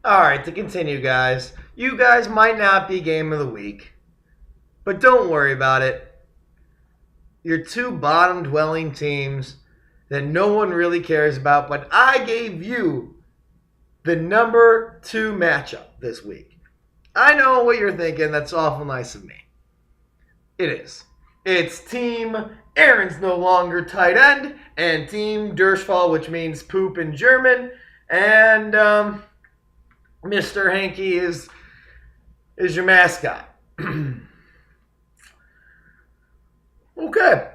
All right, to continue, guys. You guys might not be game of the week, but don't worry about it. You're two bottom dwelling teams that no one really cares about, but I gave you the number 2 matchup this week. I know what you're thinking. That's awful nice of me. It is. It's Team Aaron's no longer tight end, and Team Durchfall, which means poop in German, and Mr. Hanky is your mascot. Okay.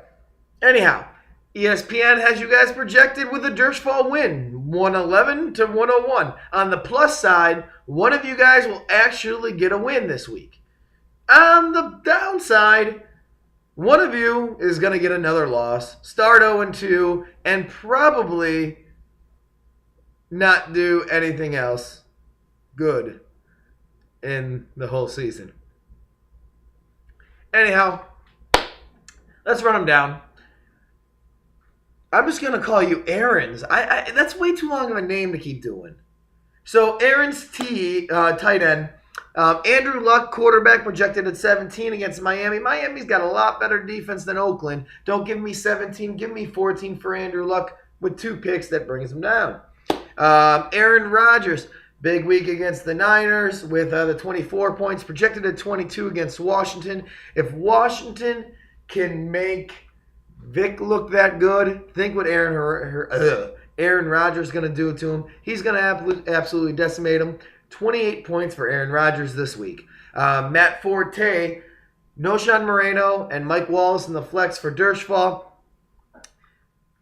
Anyhow, ESPN has you guys projected with a Durchfall win, 111 to 101. On the plus side, one of you guys will actually get a win this week. On the downside, one of you is going to get another loss, start 0-2, and probably not do anything else good in the whole season. Anyhow, let's run them down. I'm just going to call you Aaron's. That's way too long of a name to keep doing. So Aaron's tight end. Andrew Luck, quarterback, projected at 17 against Miami. Miami's got a lot better defense than Oakland. Don't give me 17. Give me 14 for Andrew Luck with 2 picks. That brings him down. Aaron Rodgers, big week against the Niners with the 24 points, projected at 22 against Washington. If Washington can make Vic look that good, think what Aaron Rodgers is going to do to him. He's going to absolutely decimate him. 28 points for Aaron Rodgers this week. Matt Forte, Noshan Moreno, and Mike Wallace in the flex for Durchfall.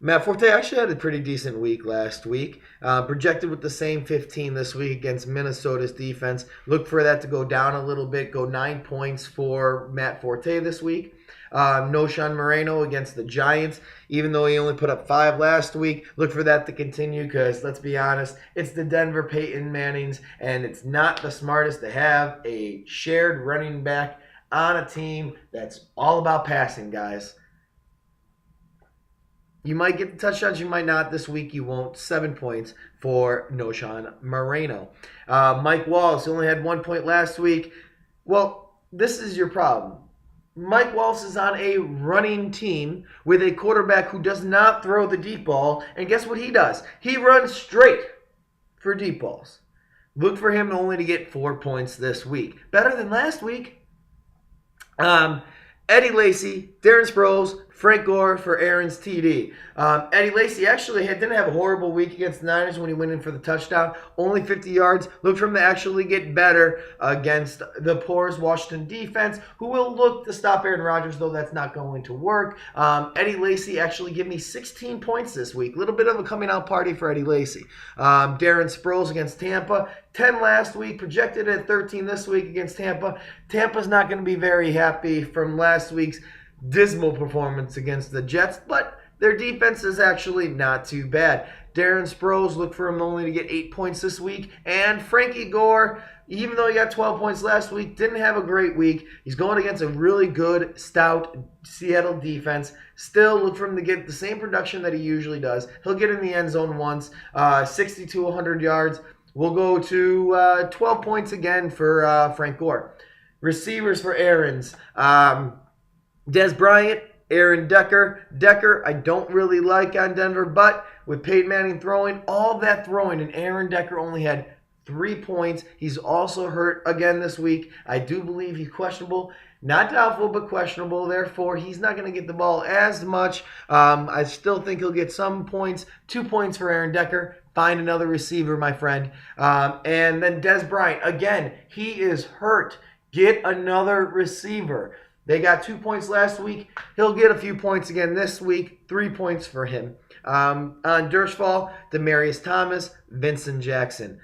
Matt Forte actually had a pretty decent week last week. Projected with the same 15 this week against Minnesota's defense. Look for that to go down a little bit. Go 9 points for Matt Forte this week. Noshan Moreno against the Giants. Even though he only put up 5 last week, look for that to continue because, let's be honest, it's the Denver Peyton Mannings, and it's not the smartest to have a shared running back on a team that's all about passing, guys. You might get the touchdowns, you might not. This week you won't. 7 points for Noshan Moreno. Mike Wallace only had 1 point last week. Well, this is your problem. Mike Wallace is on a running team with a quarterback who does not throw the deep ball. And guess what he does? He runs straight for deep balls. Look for him only to get 4 points this week. Better than last week. Eddie Lacy, Darren Sproles, Frank Gore for Aaron's TD. Eddie Lacy actually didn't have a horrible week against the Niners when he went in for the touchdown. Only 50 yards. Look for him to actually get better against the porous Washington defense, who will look to stop Aaron Rodgers, though that's not going to work. Eddie Lacy actually gave me 16 points this week. A little bit of a coming out party for Eddie Lacy. Darren Sproles against Tampa. 10 last week, projected at 13 this week against Tampa. Tampa's not going to be very happy from last week's dismal performance against the Jets, but their defense is actually not too bad. Darren Sproles, look for him only to get 8 points this week. And Frankie Gore, even though he got 12 points last week, didn't have a great week. He's going against a really good, stout Seattle defense. Still, look for him to get the same production that he usually does. He'll get in the end zone once, 60 to 100 yards. We'll go to 12 points again for Frank Gore. Receivers for Aaron's. Dez Bryant, Aaron Decker. Decker, I don't really like on Denver, but with Peyton Manning throwing, all that throwing, and Aaron Decker only had 3 points. He's also hurt again this week. I do believe he's questionable. Not doubtful, but questionable. Therefore, he's not going to get the ball as much. I still think he'll get some points. 2 points for Aaron Decker. Find another receiver, my friend. And then Dez Bryant. Again, he is hurt. Get another receiver. They got 2 points last week. He'll get a few points again this week. 3 points for him. On Durchfall, Demaryius Thomas, Vincent Jackson.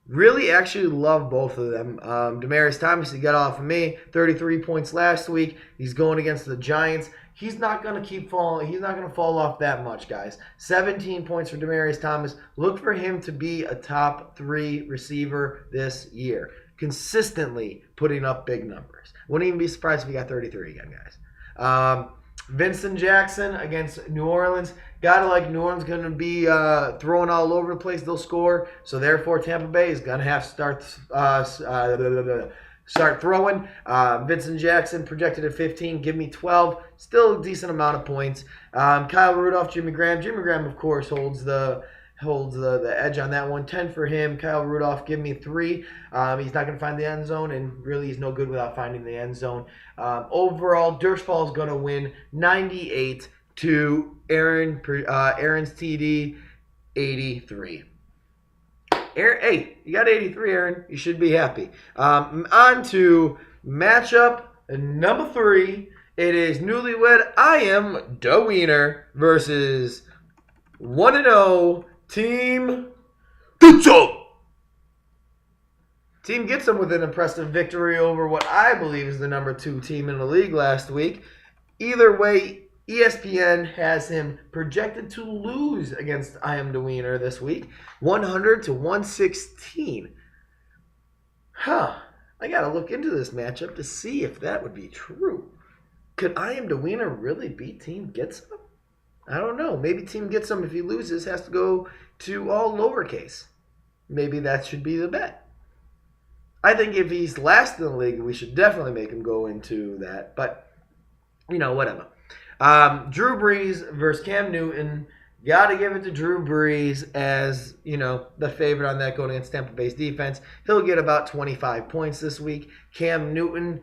Really actually love both of them. Demaryius Thomas, he got off of me. 33 points last week. He's going against the Giants. He's not going to keep falling. He's not going to fall off that much, guys. 17 points for Demaryius Thomas. Look for him to be a top 3 receiver this year. Consistently putting up big numbers. Wouldn't even be surprised if he got 33 again, guys. Vincent Jackson against New Orleans. Gotta like New Orleans going to be throwing all over the place. They'll score. So therefore, Tampa Bay is going to have to start throwing. Vincent Jackson projected at 15. Give me 12. Still a decent amount of points. Kyle Rudolph, Jimmy Graham. Jimmy Graham, of course, holds the edge on that one. 10 for him. Kyle Rudolph, give me 3. He's not going to find the end zone, and really he's no good without finding the end zone. Overall, Dirschball is going to win 98 to Aaron's TD 83. Aaron, hey, you got 83, Aaron. You should be happy. On to matchup number 3. It is newlywed I am Da Wiener versus 1-0 Team Getsum. Team Getsum with an impressive victory over what I believe is the number 2 team in the league last week. Either way, ESPN has him projected to lose against I am Da Wiener this week, 100 to 116. I gotta look into this matchup to see if that would be true. Could I am Da Wiener really beat Team Getsum? I don't know. Maybe Team Getsum, if he loses, has to go to all lowercase. Maybe that should be the bet. I think if he's last in the league, we should definitely make him go into that. But, whatever. Drew Brees versus Cam Newton. Got to give it to Drew Brees as, the favorite on that going against Tampa Bay's defense. He'll get about 25 points this week. Cam Newton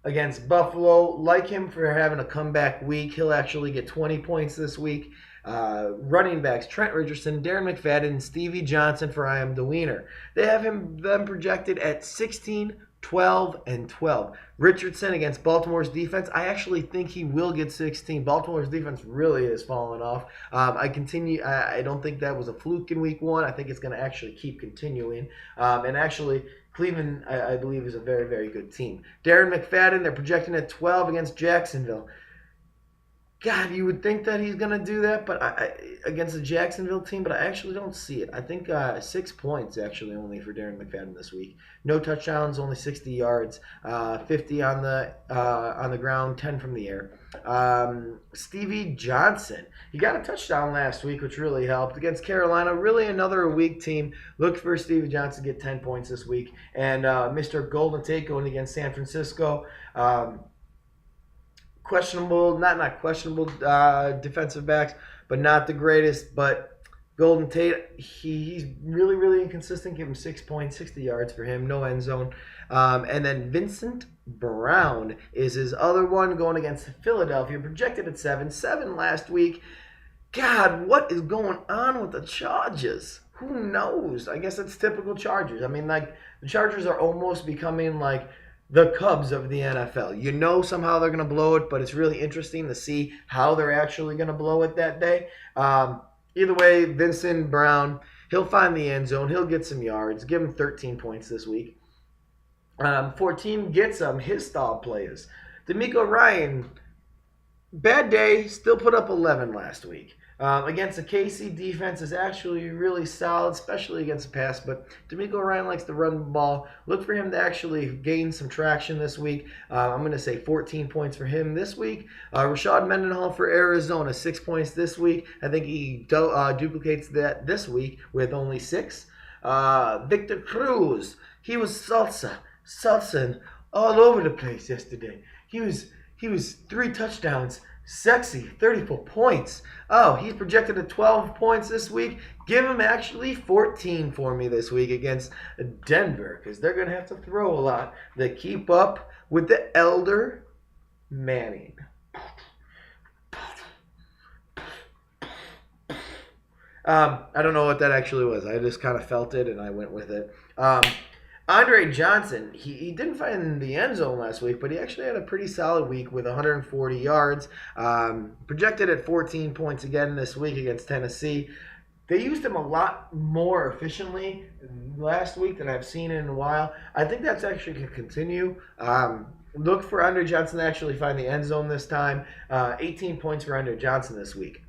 against Buffalo, like him for having a comeback week. He'll actually get 20 points this week. Running backs, Trent Richardson, Darren McFadden, and Stevie Johnson for I am Da Wiener. They have them projected at 16, 12, and 12. Richardson against Baltimore's defense, I actually think he will get 16. Baltimore's defense really is falling off. I don't think that was a fluke in week 1. I think it's going to actually keep continuing. And actually, Cleveland, I believe, is a very, very good team. Darren McFadden, they're projecting at 12 against Jacksonville. God, you would think that he's going to do that but against the Jacksonville team, but I actually don't see it. I think 6 points actually only for Darren McFadden this week. No touchdowns, only 60 yards, 50 on the ground, 10 from the air. Stevie Johnson, he got a touchdown last week, which really helped. Against Carolina, really another weak team. Look for Stevie Johnson to get 10 points this week. And Mr. Golden Tate going against San Francisco. Questionable, not questionable defensive backs, but not the greatest. But Golden Tate, he's really, really inconsistent. Give him 6 points, 60 yards for him, no end zone. And then Vincent Brown is his other one going against Philadelphia, projected at 7 last week. God, what is going on with the Chargers? Who knows? I guess it's typical Chargers. I mean, the Chargers are almost becoming like the Cubs of the NFL. Somehow they're going to blow it, but it's really interesting to see how they're actually going to blow it that day. Either way, Vincent Brown, he'll find the end zone. He'll get some yards. Give him 13 points this week. For Team Getsum, his stall players. D'Amico Ryan, bad day, still put up 11 last week. Against the KC defense is actually really solid, especially against the pass. But D'Amico Ryan likes to run the ball. Look for him to actually gain some traction this week. I'm going to say 14 points for him this week. Rashad Mendenhall for Arizona, 6 points this week. I think he duplicates that this week with only 6. Victor Cruz, he was salsa all over the place yesterday. He was 3 touchdowns. Sexy, 34 points. Oh, he's projected at 12 points this week. Give him actually 14 for me this week against Denver because they're going to have to throw a lot to keep up with the elder Manning. I don't know what that actually was. I just kind of felt it and I went with it. Andre Johnson, he didn't find the end zone last week, but he actually had a pretty solid week with 140 yards. Projected at 14 points again this week against Tennessee. They used him a lot more efficiently last week than I've seen in a while. I think that's actually going to continue. Look for Andre Johnson to actually find the end zone this time. 18 points for Andre Johnson this week.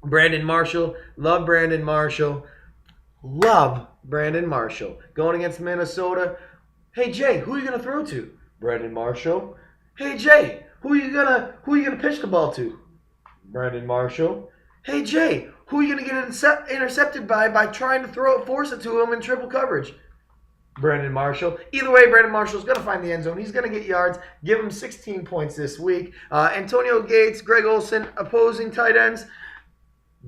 Brandon Marshall, love Brandon Marshall. Going against Minnesota. Hey Jay, who are you gonna throw to? Brandon Marshall. Hey Jay, who are you gonna pitch the ball to? Brandon Marshall. Hey, Jay, who are you going to get intercepted by trying to force it to him in triple coverage? Brandon Marshall. Either way, Brandon Marshall's going to find the end zone. He's going to get yards. Give him 16 points this week. Antonio Gates, Greg Olsen, opposing tight ends.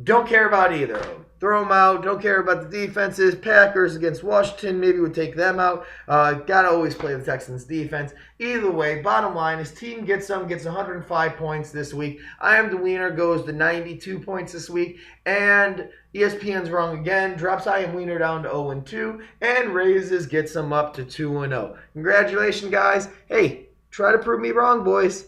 Don't care about either of them. Throw them out. Don't care about the defenses. Packers against Washington, maybe would take them out. Got to always play the Texans defense. Either way, bottom line, his team gets 105 points this week. I Am the Wiener goes to 92 points this week. And ESPN's wrong again. Drops I Am Wiener down to 0-2. And raises, gets him up to 2-0. Congratulations, guys. Hey, try to prove me wrong, boys.